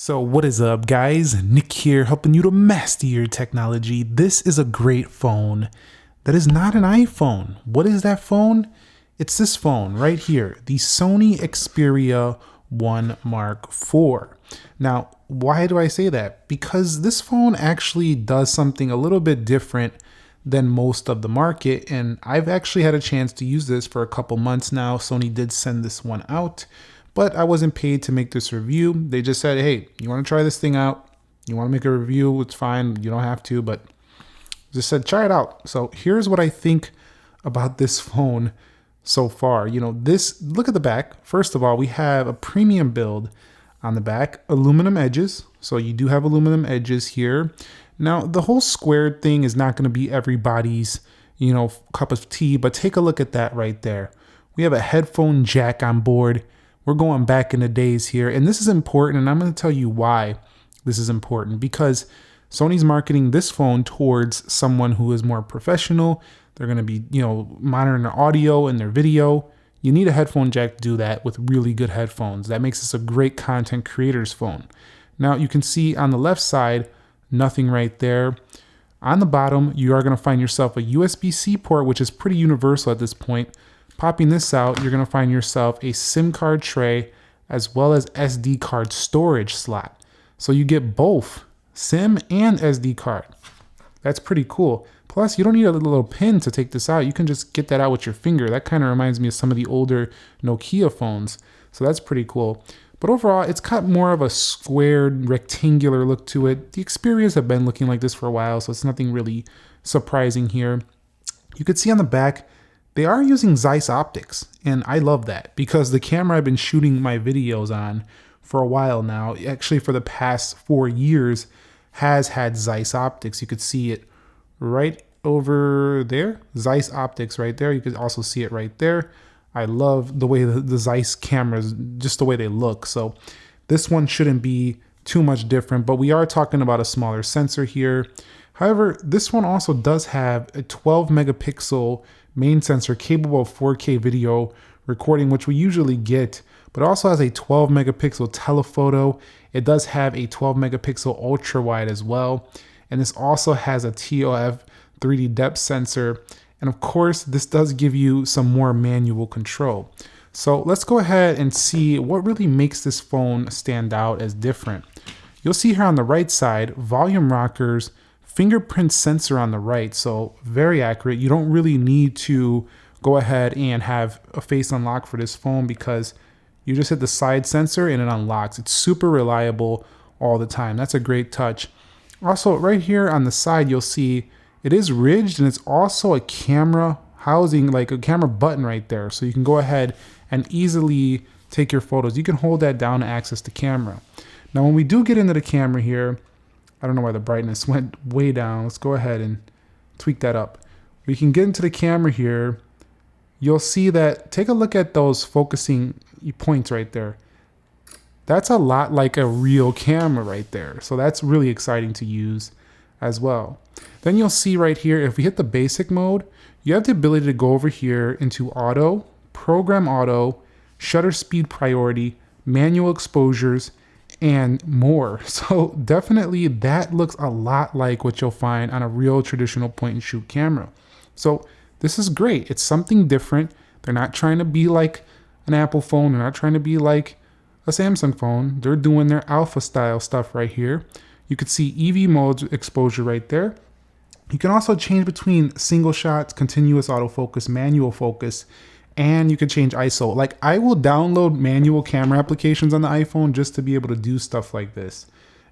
So what is up, guys? Nick here, helping you to master your technology. This is a great phone that is not an iPhone. What is that phone? It's this phone right here, the Sony Xperia 1 Mark IV. Now, why do I say that? Because this phone actually does something a little bit different than most of the market, and I've actually had a chance to use this for a couple months now. Sony did send this one out, but I wasn't paid to make this review. They just said, hey, you want to try this thing out? You want to make a review? It's fine. You don't have to, but just said, try it out. So here's what I think about this phone so far. Look at the back. First of all, we have a premium build on the back, aluminum edges. So you do have aluminum edges here. Now, the whole squared thing is not going to be everybody's, cup of tea, but take a look at that right there. We have a headphone jack on board. We're going back in the days here, and this is important, and I'm going to tell you why this is important, because Sony's marketing this phone towards someone who is more professional. They're going to be, monitoring their audio and their video. You need a headphone jack to do that with really good headphones. That makes this a great content creator's phone. Now, you can see on the left side, nothing right there. On the bottom, you are going to find yourself a USB-C port, which is pretty universal at this point. Popping this out, you're going to find yourself a SIM card tray as well as SD card storage slot. So you get both SIM and SD card. That's pretty cool. Plus, you don't need a little pin to take this out. You can just get that out with your finger. That kind of reminds me of some of the older Nokia phones. So that's pretty cool. But overall, it's got more of a squared, rectangular look to it. The Xperias have been looking like this for a while, so it's nothing really surprising here. You could see on the back, they are using Zeiss optics, and I love that because the camera I've been shooting my videos on for a while now, actually for the past 4 years, has had Zeiss optics. You could see it right over there, Zeiss optics right there. You could also see it right there. I love the way the Zeiss cameras, just the way they look. So this one shouldn't be too much different, but we are talking about a smaller sensor here. However, this one also does have a 12 megapixel main sensor capable of 4K video recording, which we usually get, but also has a 12 megapixel telephoto. It does have a 12 megapixel ultra wide as well. And this also has a TOF 3D depth sensor. And of course, this does give you some more manual control. So let's go ahead and see what really makes this phone stand out as different. You'll see here on the right side, volume rockers, fingerprint sensor on the right, so very accurate. You don't really need to go ahead and have a face unlock for this phone because you just hit the side sensor and it unlocks. It's super reliable all the time. That's a great touch. Also, right here on the side, you'll see it is ridged, and it's also a camera housing, like a camera button right there. So you can go ahead and easily take your photos. You can hold that down to access the camera. Now, when we do get into the camera here, I don't know why the brightness went way down. Let's go ahead and tweak that up. We can get into the camera here. You'll see that, take a look at those focusing points right there. That's a lot like a real camera right there. So that's really exciting to use as well. Then you'll see right here, if we hit the basic mode, you have the ability to go over here into auto, program auto, shutter speed priority, manual exposures, and more. So definitely that looks a lot like what you'll find on a real traditional point and shoot camera. So this is great. It's something different. They're not trying to be like an Apple phone. They're not trying to be like a Samsung phone. They're doing their alpha style stuff right here. You could see EV mode exposure right there. You can also change between single shots, continuous autofocus, manual focus, and you can change ISO. Like, I will download manual camera applications on the iPhone just to be able to do stuff like this.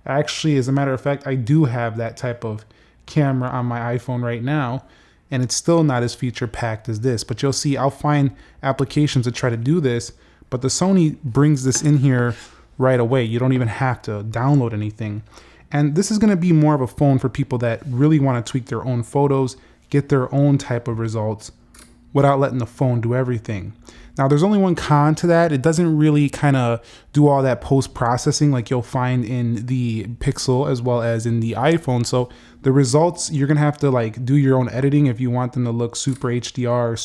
Actually, as a matter of fact, I do have that type of camera on my iPhone right now, and it's still not as feature packed as this. But you'll see I'll find applications to try to do this, but the Sony brings this in here right away. You don't even have to download anything. And this is going to be more of a phone for people that really want to tweak their own photos, get their own type of results without letting the phone do everything. Now, there's only one con to that. It doesn't really kind of do all that post-processing like you'll find in the Pixel as well as in the iPhone. So the results, you're going to have to like do your own editing if you want them to look super HDR or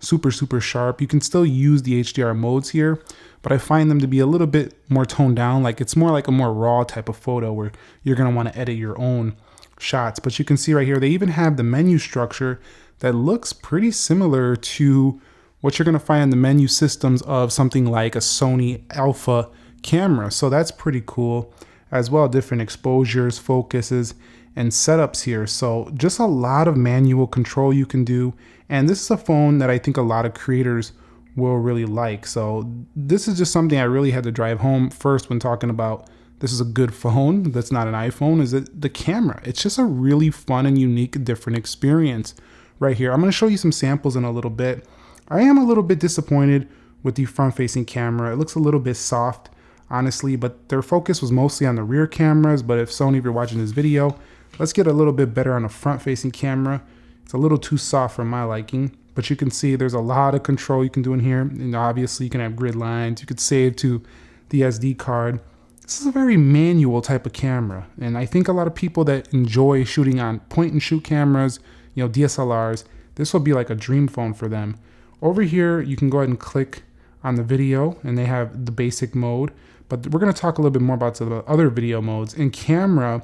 super sharp. You can still use the HDR modes here, but I find them to be a little bit more toned down. Like it's more like a more raw type of photo where you're going to want to edit your own shots. But you can see right here, they even have the menu structure that looks pretty similar to what you're going to find in the menu systems of something like a Sony Alpha camera. So that's pretty cool as well. Different exposures, focuses, and setups here. So just a lot of manual control you can do. And this is a phone that I think a lot of creators will really like. So this is just something I really had to drive home first when talking about this is a good phone that's not an iPhone, is it the camera. It's just a really fun and unique, different experience right here. I'm going to show you some samples in a little bit. I am a little bit disappointed with the front-facing camera. It looks a little bit soft, honestly, but their focus was mostly on the rear cameras. But if Sony, if you're watching this video, let's get a little bit better on the front-facing camera. It's a little too soft for my liking, but you can see there's a lot of control you can do in here. And obviously you can have grid lines. You could save to the SD card. This is a very manual type of camera. And I think a lot of people that enjoy shooting on point and shoot cameras, you know, DSLRs, this will be like a dream phone for them. Over here, you can go ahead and click on the video and they have the basic mode, but we're going to talk a little bit more about the other video modes. In camera,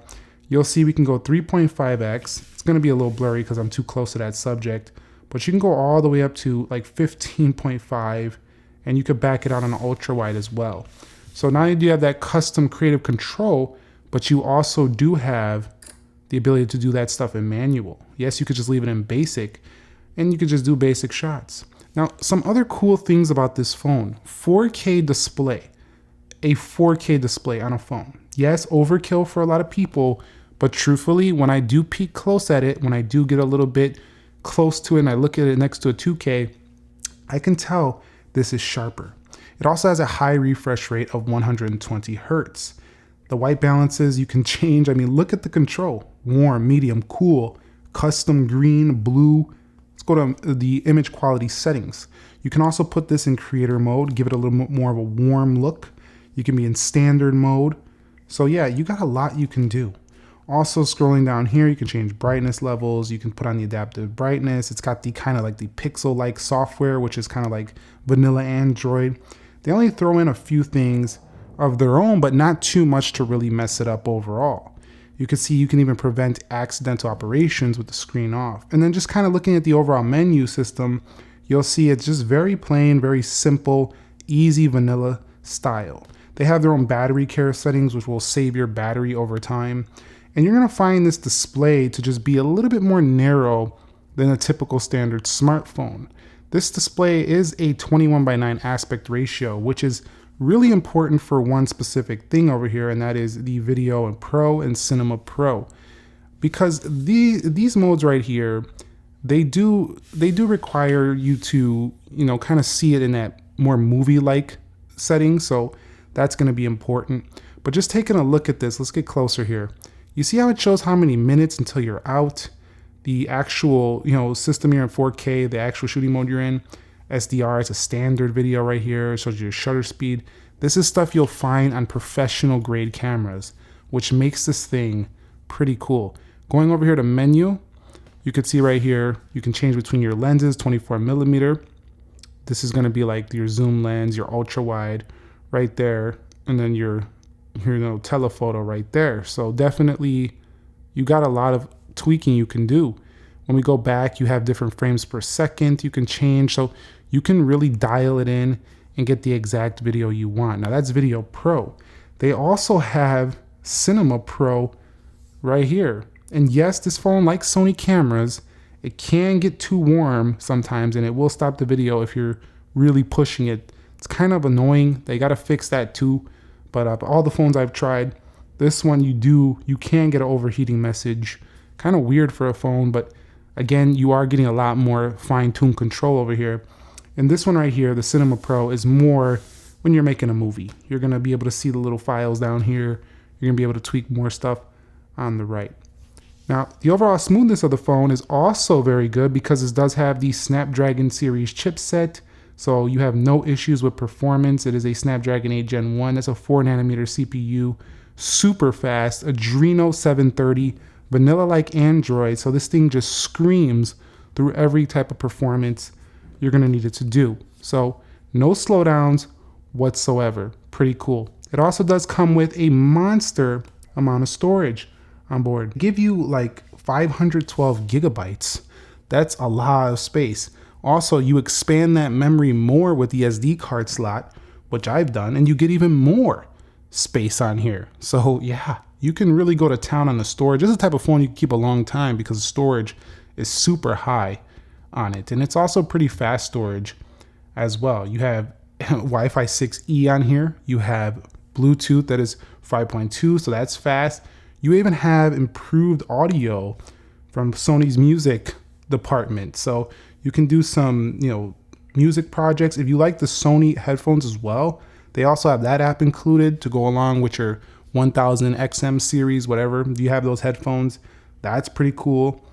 you'll see we can go 3.5x. It's going to be a little blurry because I'm too close to that subject, but you can go all the way up to like 15.5, and you could back it out on an ultra wide as well. So not only do you have that custom creative control, but you also do have the ability to do that stuff in manual. Yes, you could just leave it in basic and you could just do basic shots. Now, some other cool things about this phone, 4K display, a 4K display on a phone. Yes, overkill for a lot of people, but truthfully, when I do peek close at it, when I do get a little bit close to it and I look at it next to a 2K, I can tell this is sharper. It also has a high refresh rate of 120 Hertz. The white balances you can change. I mean, look at the control. Warm, medium, cool, custom green, blue. Let's go to the image quality settings. You can also put this in creator mode, give it a little more of a warm look. You can be in standard mode. So yeah, you got a lot you can do. Also scrolling down here, you can change brightness levels. You can put on the adaptive brightness. It's got the kind of like the pixel-like software, which is kind of like vanilla Android. They only throw in a few things of their own, but not too much to really mess it up overall. You can see you can even prevent accidental operations with the screen off. And then just kind of looking at the overall menu system, you'll see it's just very plain, very simple, easy vanilla style. They have their own battery care settings, which will save your battery over time. And you're going to find this display to just be a little bit more narrow than a typical standard smartphone. This display is a 21:9 aspect ratio, which is really important for one specific thing over here, and that is the Video and Pro and Cinema Pro. Because these modes right here, they do require you to, you know, kind of see it in that more movie-like setting, so that's going to be important. But just taking a look at this, let's get closer here. You see how it shows how many minutes until you're out? The actual, you know, system you're in 4K, the actual shooting mode you're in, SDR, it's a standard video right here. It shows you your shutter speed. This is stuff you'll find on professional grade cameras, which makes this thing pretty cool. Going over here to menu, you can see right here, you can change between your lenses, 24mm. This is going to be like your zoom lens, your ultra wide right there, and then your telephoto right there. So definitely you got a lot of tweaking you can do. When we go back, you have different frames per second you can change, so you can really dial it in and get the exact video you want. Now that's Video Pro. They also have Cinema Pro right here. And yes, this phone, like Sony cameras, it can get too warm sometimes and it will stop the video if you're really pushing it. It's kind of annoying. They got to fix that too. But all the phones I've tried, this one you can get an overheating message. Kind of weird for a phone, but again, you are getting a lot more fine-tuned control over here. And this one right here, the Cinema Pro, is more when you're making a movie. You're going to be able to see the little files down here. You're going to be able to tweak more stuff on the right. Now, the overall smoothness of the phone is also very good because it does have the Snapdragon series chipset. So you have no issues with performance. It is a Snapdragon 8 Gen 1. That's a 4nm CPU. Super fast. Adreno 730. Vanilla-like Android. So this thing just screams through every type of performance you're going to need it to do. So no slowdowns whatsoever. Pretty cool. It also does come with a monster amount of storage on board. Give you like 512 gigabytes. That's a lot of space. Also, you expand that memory more with the SD card slot, which I've done, and you get even more space on here. So yeah, you can really go to town on the storage. This is the type of phone you can keep a long time because the storage is super high on it. And it's also pretty fast storage as well. You have Wi-Fi 6E on here. You have Bluetooth that is 5.2, so that's fast. You even have improved audio from Sony's music department. So you can do some, music projects. If you like the Sony headphones as well, they also have that app included to go along with your 1000 XM series, whatever. You have those headphones. That's pretty cool.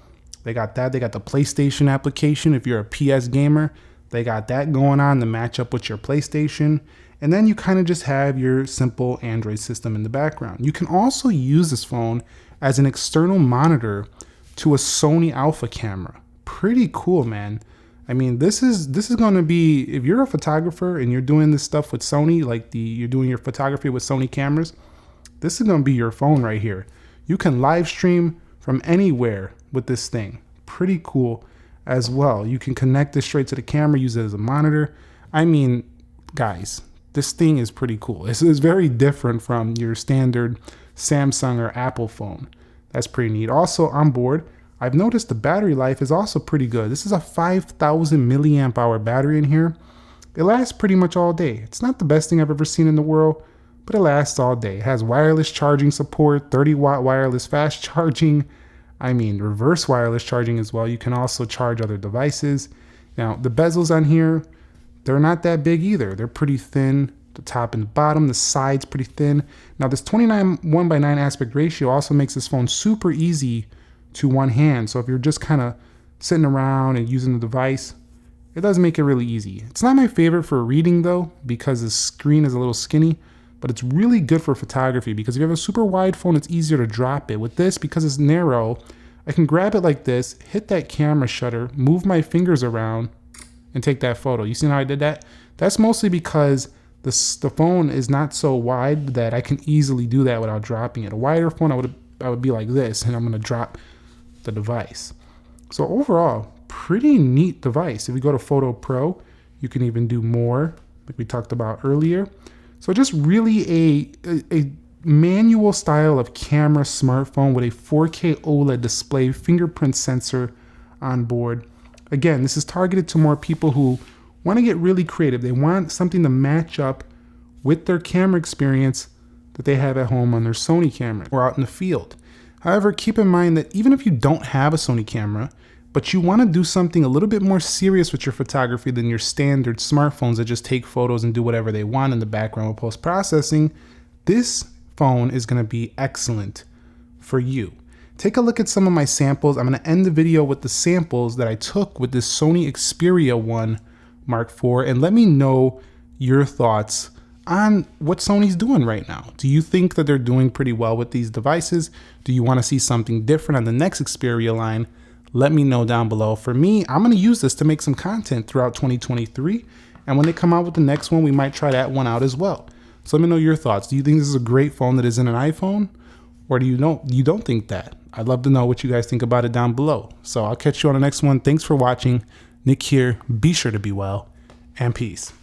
They got that. They got the PlayStation application. If you're a PS gamer, they got that going on to match up with your PlayStation. And then you kind of just have your simple Android system in the background. You can also use this phone as an external monitor to a Sony Alpha camera. Pretty cool, man. I mean, this is going to be, if you're a photographer and you're doing this stuff with Sony, like you're doing your photography with Sony cameras, this is going to be your phone right here. You can live stream from anywhere with this thing. Pretty cool as well. You can connect this straight to the camera, use it as a monitor. I mean, guys, this thing is pretty cool. This is very different from your standard Samsung or Apple phone. That's pretty neat. Also on board, I've noticed the battery life is also pretty good. This is a 5,000 milliamp hour battery in here. It lasts pretty much all day. It's not the best thing I've ever seen in the world, but it lasts all day. It has wireless charging support, 30-watt wireless fast charging. I mean, reverse wireless charging as well. You can also charge other devices. Now, the bezels on here, they're not that big either. They're pretty thin, the top and the bottom, the sides pretty thin. Now, this 1:9 aspect ratio also makes this phone super easy to one hand. So if you're just kind of sitting around and using the device, it does make it really easy. It's not my favorite for reading though, because the screen is a little skinny, but it's really good for photography because if you have a super wide phone, it's easier to drop it. With this, because it's narrow, I can grab it like this, hit that camera shutter, move my fingers around, and take that photo. You see how I did that? That's mostly because the phone is not so wide that I can easily do that without dropping it. A wider phone, I would be like this, and I'm gonna drop the device. So overall, pretty neat device. If we go to Photo Pro, you can even do more, like we talked about earlier. So just really a manual style of camera smartphone with a 4K OLED display, fingerprint sensor on board. Again, this is targeted to more people who want to get really creative. They want something to match up with their camera experience that they have at home on their Sony camera or out in the field. However, keep in mind that even if you don't have a Sony camera, but you want to do something a little bit more serious with your photography than your standard smartphones that just take photos and do whatever they want in the background with post-processing, this phone is going to be excellent for you. Take a look at some of my samples. I'm going to end the video with the samples that I took with this Sony Xperia 1 Mark IV, and let me know your thoughts on what Sony's doing right now. Do you think that they're doing pretty well with these devices? Do you want to see something different on the next Xperia line? Let me know down below. For me, I'm going to use this to make some content throughout 2023. And when they come out with the next one, we might try that one out as well. So let me know your thoughts. Do you think this is a great phone that isn't an iPhone? Or do you don't think that? I'd love to know what you guys think about it down below. So I'll catch you on the next one. Thanks for watching. Nick here. Be sure to be well, and peace.